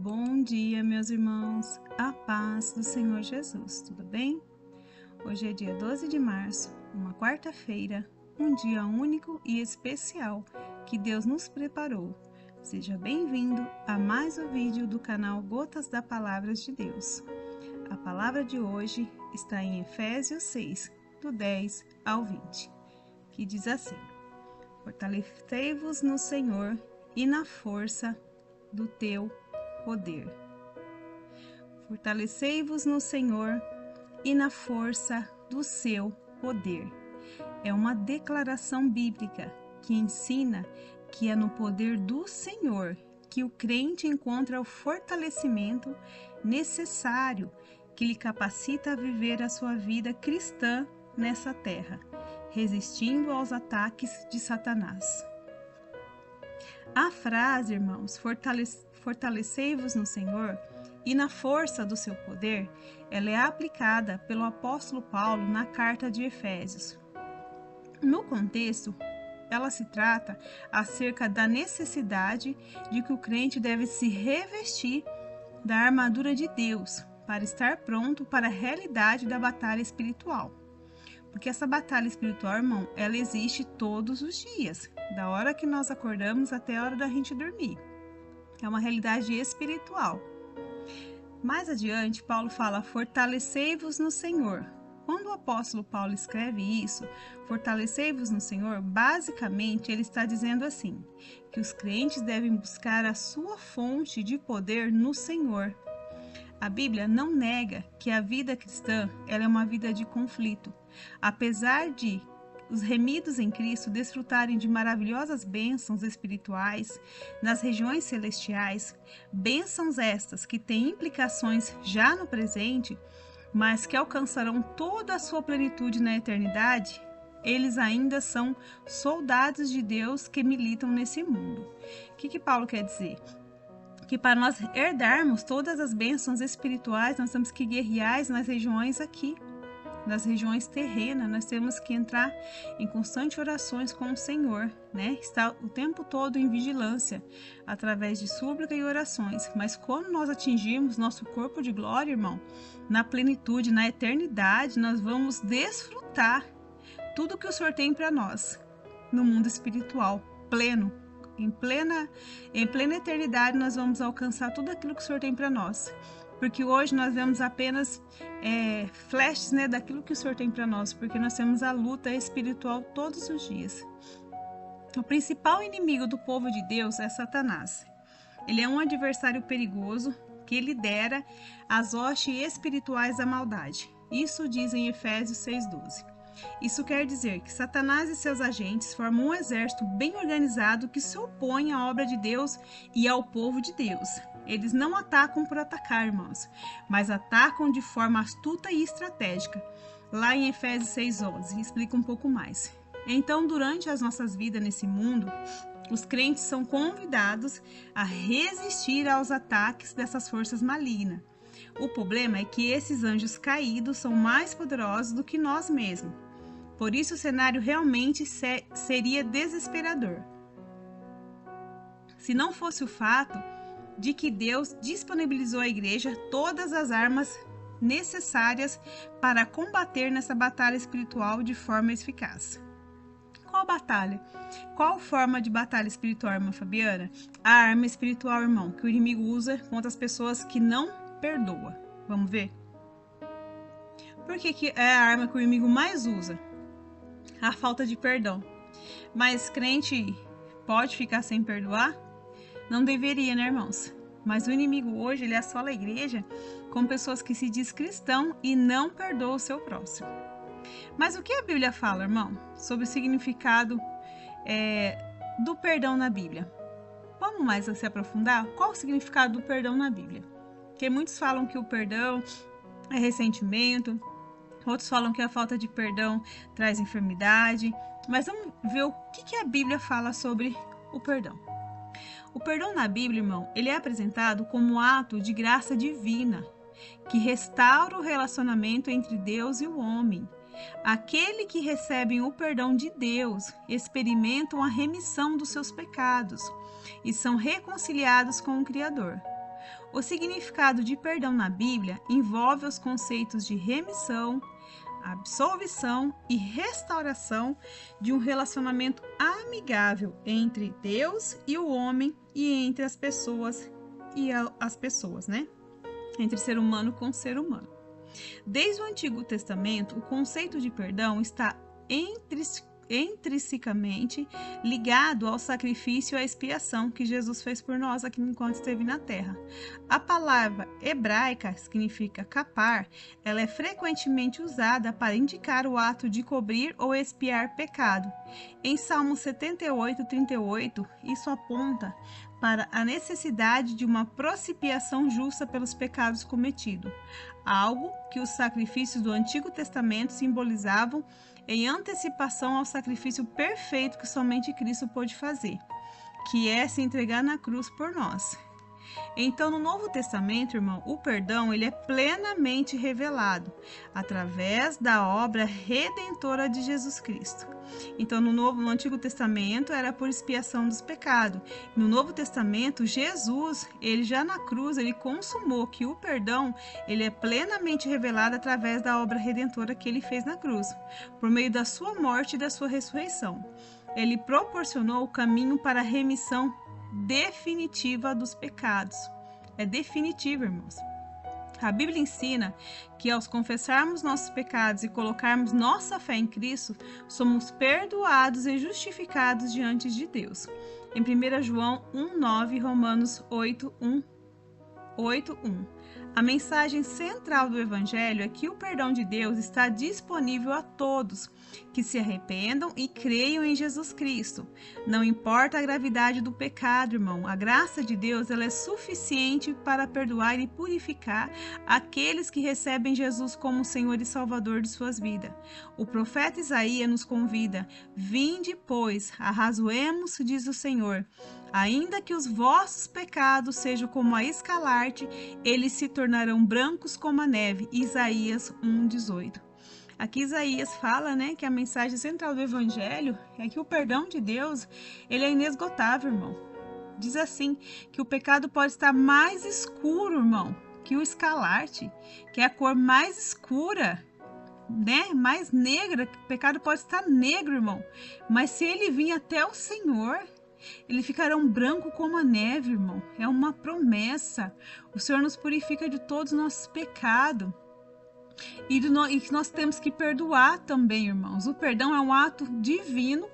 Bom dia, meus irmãos, a paz do Senhor Jesus, tudo bem? Hoje é dia 12 de março, uma quarta-feira, um dia único e especial que Deus nos preparou. Seja bem-vindo a mais um vídeo do canal Gotas da Palavra de Deus. A palavra de hoje está em Efésios 6, do 10 ao 20, que diz assim: Fortalecei-vos no Senhor e na força do teu poder. Fortalecei-vos no Senhor e na força do seu poder. É uma declaração bíblica que ensina que é no poder do Senhor que o crente encontra o fortalecimento necessário que lhe capacita a viver a sua vida cristã nessa terra, resistindo aos ataques de Satanás. A frase, irmãos, fortalecei-vos no Senhor e na força do seu poder, ela é aplicada pelo apóstolo Paulo na carta de Efésios. No contexto, ela se trata acerca da necessidade de que o crente deve se revestir da armadura de Deus para estar pronto para a realidade da batalha espiritual. Porque essa batalha espiritual, irmão, ela existe todos os dias, da hora que nós acordamos até a hora da gente dormir. É uma realidade espiritual. Mais adiante, Paulo fala, fortalecei-vos no Senhor. Quando o apóstolo Paulo escreve isso, fortalecei-vos no Senhor, basicamente ele está dizendo assim, que os crentes devem buscar a sua fonte de poder no Senhor. A Bíblia não nega que a vida cristã ela é uma vida de conflito. Apesar de os remidos em Cristo desfrutarem de maravilhosas bênçãos espirituais nas regiões celestiais, bênçãos estas que têm implicações já no presente, mas que alcançarão toda a sua plenitude na eternidade, eles ainda são soldados de Deus que militam nesse mundo. O que Paulo quer dizer? Que para nós herdarmos todas as bênçãos espirituais, nós temos que guerrear nas regiões aqui, nas regiões terrenas, nós temos que entrar em constante orações com o Senhor, né? Estar o tempo todo em vigilância, através de súplica e orações. Mas quando nós atingirmos nosso corpo de glória, irmão, na plenitude, na eternidade, nós vamos desfrutar tudo que o Senhor tem para nós, no mundo espiritual, pleno. Em plena eternidade, nós vamos alcançar tudo aquilo que o Senhor tem para nós. Porque hoje nós vemos apenas flashes, né, daquilo que o Senhor tem para nós, porque nós temos a luta espiritual todos os dias. O principal inimigo do povo de Deus é Satanás. Ele é um adversário perigoso que lidera as hostes espirituais da maldade. Isso diz em Efésios 6,12. Isso quer dizer que Satanás e seus agentes formam um exército bem organizado que se opõe à obra de Deus e ao povo de Deus. Eles não atacam por atacar, irmãos, mas atacam de forma astuta e estratégica. Lá em Efésios 6,11, explica um pouco mais. Então, durante as nossas vidas nesse mundo, os crentes são convidados a resistir aos ataques dessas forças malignas. O problema é que esses anjos caídos são mais poderosos do que nós mesmos. Por isso, o cenário realmente seria desesperador. Se não fosse o fato de que Deus disponibilizou à igreja todas as armas necessárias para combater nessa batalha espiritual de forma eficaz. Qual batalha? Qual forma de batalha espiritual, irmã Fabiana? A arma espiritual, irmão, que o inimigo usa contra as pessoas que não perdoam. Vamos ver? Por que é a arma que o inimigo mais usa? A falta de perdão. Mas crente pode ficar sem perdoar? Não deveria, né, irmãos? Mas o inimigo hoje, ele assola a igreja com pessoas que se diz cristão e não perdoam o seu próximo. Mas o que a Bíblia fala, irmão, sobre o significado do perdão na Bíblia? Vamos mais se aprofundar? Qual o significado do perdão na Bíblia? Porque muitos falam que o perdão é ressentimento, outros falam que a falta de perdão traz enfermidade. Mas vamos ver o que a Bíblia fala sobre o perdão. O perdão na Bíblia, irmão, ele é apresentado como um ato de graça divina, que restaura o relacionamento entre Deus e o homem. Aquele que recebem o perdão de Deus experimentam a remissão dos seus pecados e são reconciliados com o Criador. O significado de perdão na Bíblia envolve os conceitos de remissão, absolvição e restauração de um relacionamento amigável entre Deus e o homem e entre as pessoas né? Entre ser humano com ser humano. Desde o Antigo Testamento, o conceito de perdão está intrinsecamente ligado ao sacrifício e à expiação que Jesus fez por nós aqui enquanto esteve na terra. A palavra hebraica, que significa capar, ela é frequentemente usada para indicar o ato de cobrir ou expiar pecado. Em Salmo 78:38, isso aponta para a necessidade de uma propiciação justa pelos pecados cometidos, algo que os sacrifícios do Antigo Testamento simbolizavam em antecipação ao sacrifício perfeito que somente Cristo pôde fazer, que é se entregar na cruz por nós. Então, no Novo Testamento, irmão, o perdão ele é plenamente revelado através da obra redentora de Jesus Cristo. Então, no Antigo Testamento era por expiação dos pecados. No Novo Testamento, Jesus, ele já na cruz, ele consumou que o perdão, ele é plenamente revelado através da obra redentora que ele fez na cruz, por meio da sua morte e da sua ressurreição. Ele proporcionou o caminho para a remissão definitiva dos pecados. É definitivo, irmãos. A Bíblia ensina que ao confessarmos nossos pecados e colocarmos nossa fé em Cristo, somos perdoados e justificados diante de Deus. Em 1 João 1:9 e Romanos 8:1. A mensagem central do Evangelho é que o perdão de Deus está disponível a todos que se arrependam e creiam em Jesus Cristo. Não importa a gravidade do pecado, irmão, a graça de Deus ela é suficiente para perdoar e purificar aqueles que recebem Jesus como Senhor e Salvador de suas vidas. O profeta Isaías nos convida: vinde, pois, arrazoemos, diz o Senhor. Ainda que os vossos pecados sejam como a escarlate, eles se tornarão brancos como a neve. Isaías 1:18. Aqui Isaías fala, né, que a mensagem central do Evangelho é que o perdão de Deus, ele é inesgotável, irmão. Diz assim, que o pecado pode estar mais escuro, irmão, que o escarlate, que é a cor mais escura, né, mais negra, o pecado pode estar negro, irmão. Mas se ele vir até o Senhor, ele ficará branco como a neve, irmão. É uma promessa. O Senhor nos purifica de todos os nossos pecados. E que nós temos que perdoar também, irmãos. O perdão é um ato divino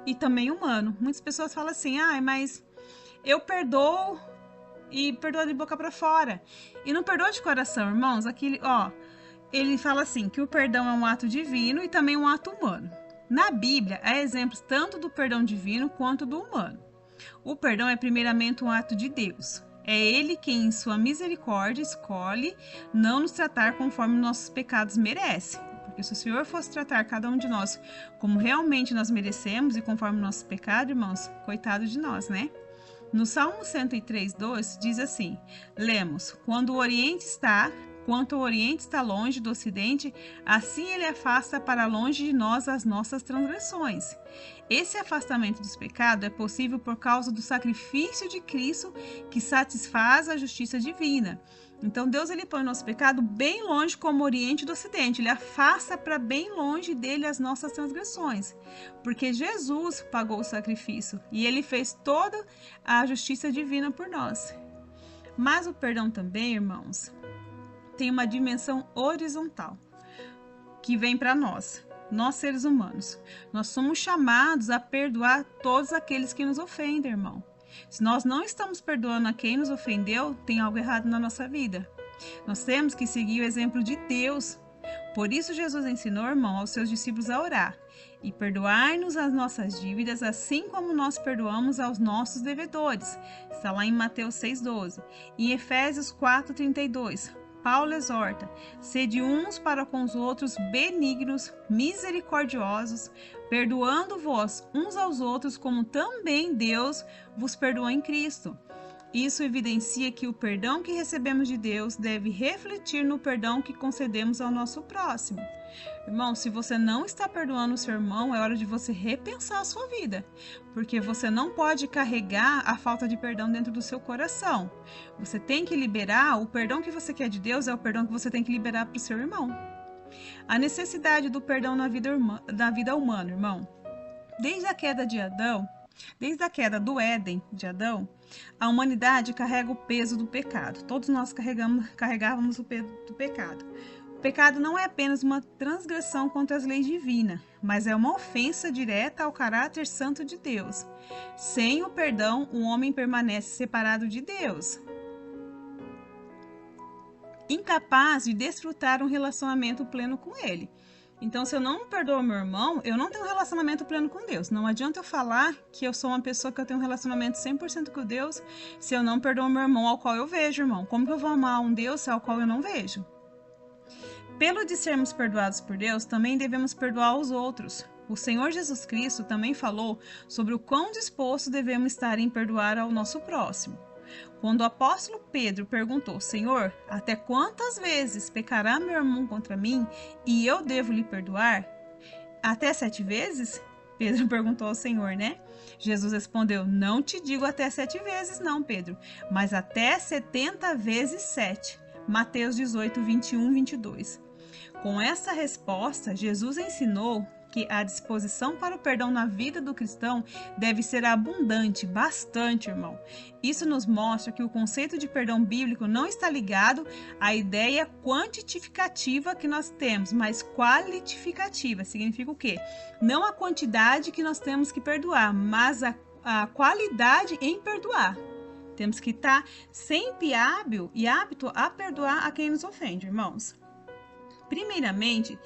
e também humano. Muitas pessoas falam assim: mas eu perdoo e perdoo de boca para fora. E não perdoa de coração, irmãos. Aqui, ele fala assim, que o perdão é um ato divino e também um ato humano. Na Bíblia, há exemplos tanto do perdão divino quanto do humano. O perdão é primeiramente um ato de Deus. É Ele quem, em sua misericórdia, escolhe não nos tratar conforme nossos pecados merecem. Porque se o Senhor fosse tratar cada um de nós como realmente nós merecemos e conforme nossos pecados, irmãos, coitado de nós, né? No Salmo 103:2 diz assim: lemos, quanto o Oriente está longe do Ocidente, assim ele afasta para longe de nós as nossas transgressões. Esse afastamento dos pecados é possível por causa do sacrifício de Cristo que satisfaz a justiça divina. Então Deus ele põe o nosso pecado bem longe como o Oriente do Ocidente, ele afasta para bem longe dele as nossas transgressões, porque Jesus pagou o sacrifício e ele fez toda a justiça divina por nós. Mas o perdão também, irmãos, tem uma dimensão horizontal que vem para nós seres humanos. Nós somos chamados a perdoar todos aqueles que nos ofendem, irmão. Se nós não estamos perdoando a quem nos ofendeu, tem algo errado na nossa vida. Nós temos que seguir o exemplo de Deus. Por isso Jesus ensinou, irmão, aos seus discípulos a orar e perdoar-nos as nossas dívidas, assim como nós perdoamos aos nossos devedores. Está lá em Mateus 6:12. E em Efésios 4:32. Paulo exorta: sede uns para com os outros benignos, misericordiosos, perdoando-vos uns aos outros, como também Deus vos perdoou em Cristo. Isso evidencia que o perdão que recebemos de Deus deve refletir no perdão que concedemos ao nosso próximo. Irmão, se você não está perdoando o seu irmão, é hora de você repensar a sua vida, porque você não pode carregar a falta de perdão dentro do seu coração. Você tem que liberar, o perdão que você quer de Deus é o perdão que você tem que liberar para o seu irmão. A necessidade do perdão na vida humana, irmão. Desde a queda de Adão, desde a queda do Éden de Adão, a humanidade carrega o peso do pecado. Todos nós carregávamos o peso do pecado. O pecado não é apenas uma transgressão contra as leis divinas, mas é uma ofensa direta ao caráter santo de Deus. Sem o perdão, o homem permanece separado de Deus, incapaz de desfrutar um relacionamento pleno com Ele. Então, se eu não perdoo meu irmão, eu não tenho um relacionamento pleno com Deus. Não adianta eu falar que eu sou uma pessoa que eu tenho um relacionamento 100% com Deus se eu não perdoo meu irmão ao qual eu vejo, irmão. Como que eu vou amar um Deus ao qual eu não vejo? Pelo de sermos perdoados por Deus, também devemos perdoar os outros. O Senhor Jesus Cristo também falou sobre o quão disposto devemos estar em perdoar ao nosso próximo. Quando o apóstolo Pedro perguntou, Senhor, até quantas vezes pecará meu irmão contra mim e eu devo lhe perdoar? Até 7 vezes? Pedro perguntou ao Senhor, né? Jesus respondeu, não te digo até 7 vezes não, Pedro, mas até 70 vezes 7. Mateus 18, 21, 22. Com essa resposta, Jesus ensinou que a disposição para o perdão na vida do cristão deve ser abundante, bastante, irmão. Isso nos mostra que o conceito de perdão bíblico não está ligado à ideia quantitativa que nós temos, mas qualitativa. Significa o quê? Não a quantidade que nós temos que perdoar, mas a qualidade em perdoar. Temos que estar sempre hábil e apto a perdoar a quem nos ofende, irmãos. Primeiramente,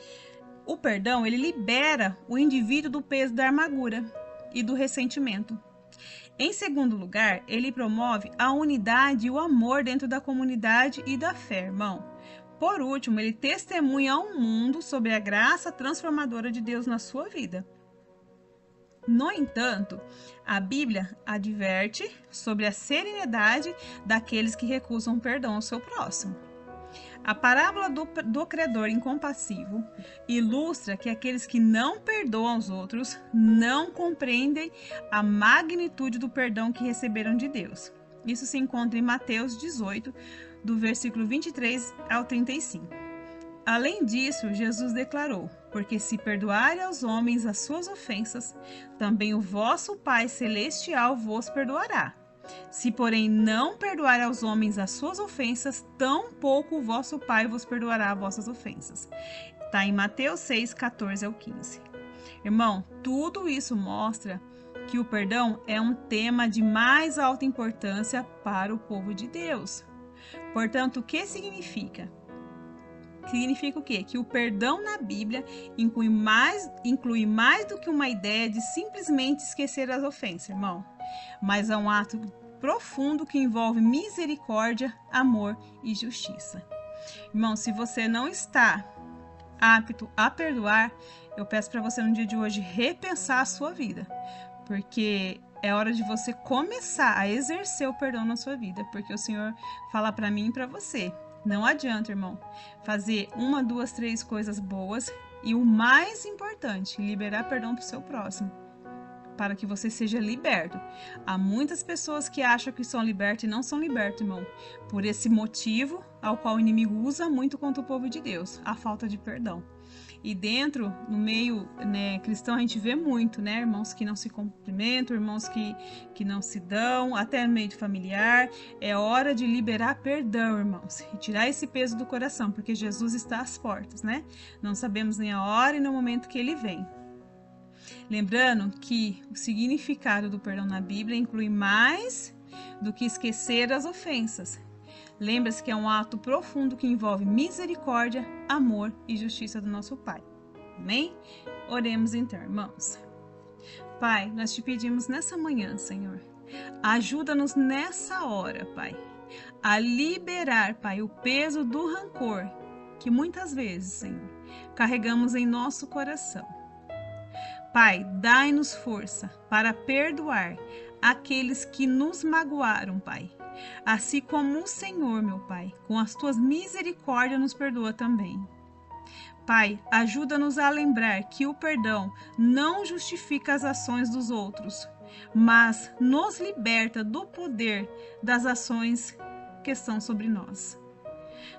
o perdão, ele libera o indivíduo do peso da amargura e do ressentimento. Em segundo lugar, ele promove a unidade e o amor dentro da comunidade e da fé, irmão. Por último, ele testemunha ao mundo sobre a graça transformadora de Deus na sua vida. No entanto, a Bíblia adverte sobre a serenidade daqueles que recusam perdão ao seu próximo. A parábola do credor incompassivo ilustra que aqueles que não perdoam aos outros não compreendem a magnitude do perdão que receberam de Deus. Isso se encontra em Mateus 18, do versículo 23 ao 35. Além disso, Jesus declarou, porque se perdoarem aos homens as suas ofensas, também o vosso Pai Celestial vos perdoará. Se, porém, não perdoar aos homens as suas ofensas, tampouco o vosso Pai vos perdoará as vossas ofensas. Está em Mateus 6, 14 ao 15. Irmão, tudo isso mostra que o perdão é um tema de mais alta importância para o povo de Deus. Portanto, o que significa? Significa o quê? Que o perdão na Bíblia inclui mais do que uma ideia de simplesmente esquecer as ofensas, irmão. Mas é um ato profundo que envolve misericórdia, amor e justiça. Irmão, se você não está apto a perdoar, eu peço para você no dia de hoje repensar a sua vida, porque é hora de você começar a exercer o perdão na sua vida, porque o Senhor fala para mim e para você. Não adianta, irmão, fazer 1, 2, 3 coisas boas e o mais importante, liberar perdão para o seu próximo, para que você seja liberto. Há muitas pessoas que acham que são libertas e não são libertas, irmão, por esse motivo ao qual o inimigo usa muito contra o povo de Deus, a falta de perdão. E dentro, no meio cristão, a gente vê muito, né? Irmãos que não se cumprimentam, irmãos que não se dão, até no meio de familiar. É hora de liberar perdão, irmãos, e tirar esse peso do coração, porque Jesus está às portas, né? Não sabemos nem a hora e no momento que ele vem. Lembrando que o significado do perdão na Bíblia inclui mais do que esquecer as ofensas. Lembre-se que é um ato profundo que envolve misericórdia, amor e justiça do nosso Pai. Amém? Oremos então, irmãos. Pai, nós te pedimos nessa manhã, Senhor, ajuda-nos nessa hora, Pai, a liberar, Pai, o peso do rancor que muitas vezes, Senhor, carregamos em nosso coração. Pai, dai-nos força para perdoar aqueles que nos magoaram, Pai. Assim como o Senhor, meu Pai, com as tuas misericórdias nos perdoa também. Pai, ajuda-nos a lembrar que o perdão não justifica as ações dos outros, mas nos liberta do poder das ações que estão sobre nós.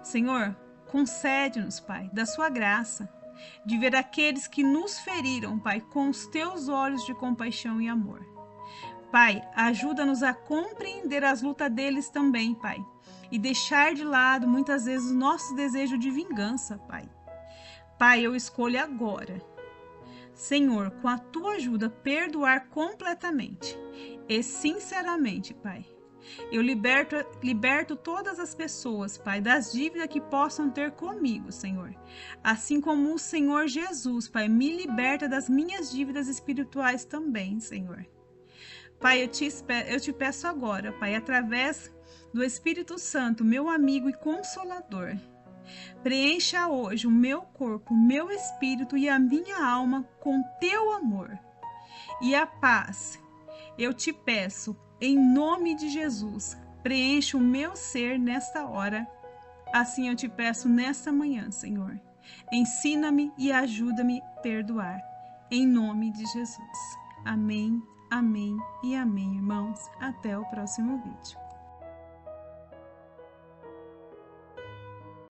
Senhor, concede-nos, Pai, da sua graça, de ver aqueles que nos feriram, Pai, com os teus olhos de compaixão e amor. Pai, ajuda-nos a compreender as lutas deles também, Pai, e deixar de lado muitas vezes o nosso desejo de vingança, Pai. Pai, eu escolho agora, Senhor, com a tua ajuda, perdoar completamente e sinceramente, Pai. Eu liberto todas as pessoas, Pai, das dívidas que possam ter comigo, Senhor. Assim como o Senhor Jesus, Pai, me liberta das minhas dívidas espirituais também, Senhor. Pai, eu te peço agora, Pai, através do Espírito Santo, meu amigo e consolador, preencha hoje o meu corpo, o meu espírito e a minha alma com teu amor e a paz. Eu te peço, em nome de Jesus, preencha o meu ser nesta hora. Assim eu te peço nesta manhã, Senhor. Ensina-me e ajuda-me a perdoar. Em nome de Jesus. Amém, amém e amém, irmãos. Até o próximo vídeo.